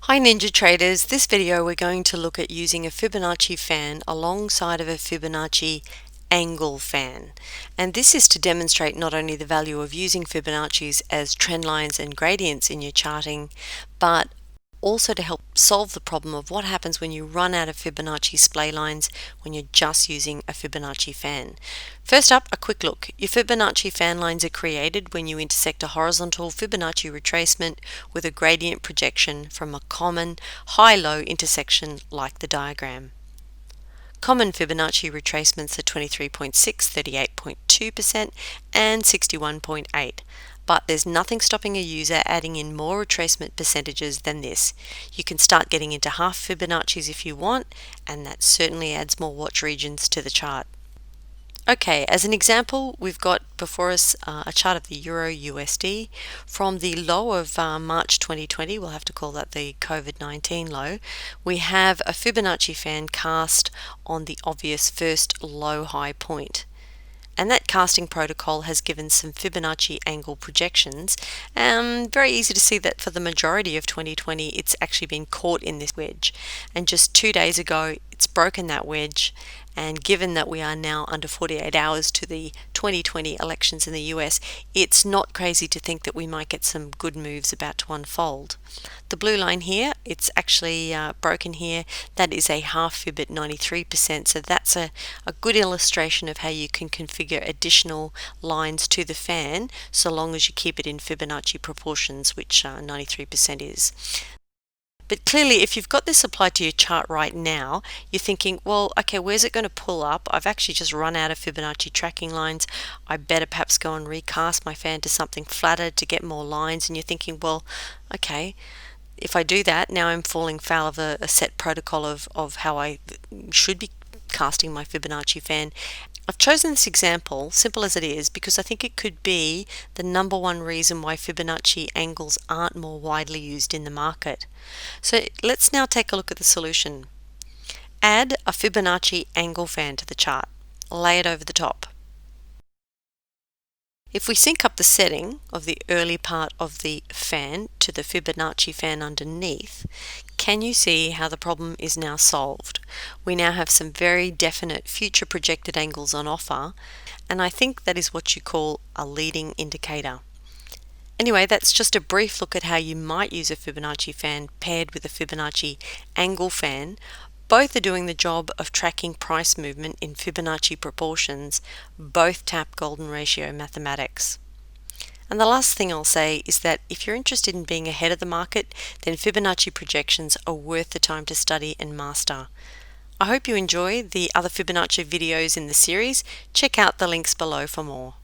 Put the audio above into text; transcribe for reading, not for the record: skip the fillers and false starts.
Hi Ninja Traders, this video we're going to look at using a Fibonacci fan alongside of a Fibonacci angle fan. And this is to demonstrate not only the value of using Fibonacci's as trend lines and gradients in your charting, but also to help solve the problem of what happens when you run out of Fibonacci splay lines when you're just using a Fibonacci fan. First up, a quick look. Your Fibonacci fan lines are created when you intersect a horizontal Fibonacci retracement with a gradient projection from a common high-low intersection like the diagram. Common Fibonacci retracements are 23.6, 38.2%, and 61.8. But there's nothing stopping a user adding in more retracement percentages than this. You can start getting into half Fibonacci's if you want, and that certainly adds more watch regions to the chart. Okay, as an example, we've got before us a chart of the Euro USD from the low of March 2020. We'll have to call that the COVID-19 low. We have a Fibonacci fan cast on the obvious first low high point. And that casting protocol has given some Fibonacci angle projections. Very easy to see that for the majority of 2020 it's actually been caught in this wedge, and just 2 days ago it's broken that wedge. And given that we are now under 48 hours to the 2020 elections in the US, it's not crazy to think that we might get some good moves about to unfold. The blue line here, it's actually broken here. That is a half fib at 93%, so that's a good illustration of how you can configure additional lines to the fan so long as you keep it in Fibonacci proportions, which 93% is. But clearly, if you've got this applied to your chart right now, you're thinking, well, okay, where's it going to pull up? I've actually just run out of Fibonacci tracking lines. I better perhaps go and recast my fan to something flatter to get more lines. And you're thinking, well, okay, if I do that, now I'm falling foul of a set protocol of how I should be casting my Fibonacci fan. I've chosen this example, simple as it is, because I think it could be the number one reason why Fibonacci angles aren't more widely used in the market. So let's now take a look at the solution. Add a Fibonacci angle fan to the chart. Lay it over the top. If we sync up the setting of the early part of the fan to the Fibonacci fan underneath, can you see how the problem is now solved? We now have some very definite future projected angles on offer, and I think that is what you call a leading indicator. Anyway, that's just a brief look at how you might use a Fibonacci fan paired with a Fibonacci angle fan. Both are doing the job of tracking price movement in Fibonacci proportions. Both tap golden ratio mathematics. And the last thing I'll say is that if you're interested in being ahead of the market, then Fibonacci projections are worth the time to study and master. I hope you enjoy the other Fibonacci videos in the series. Check out the links below for more.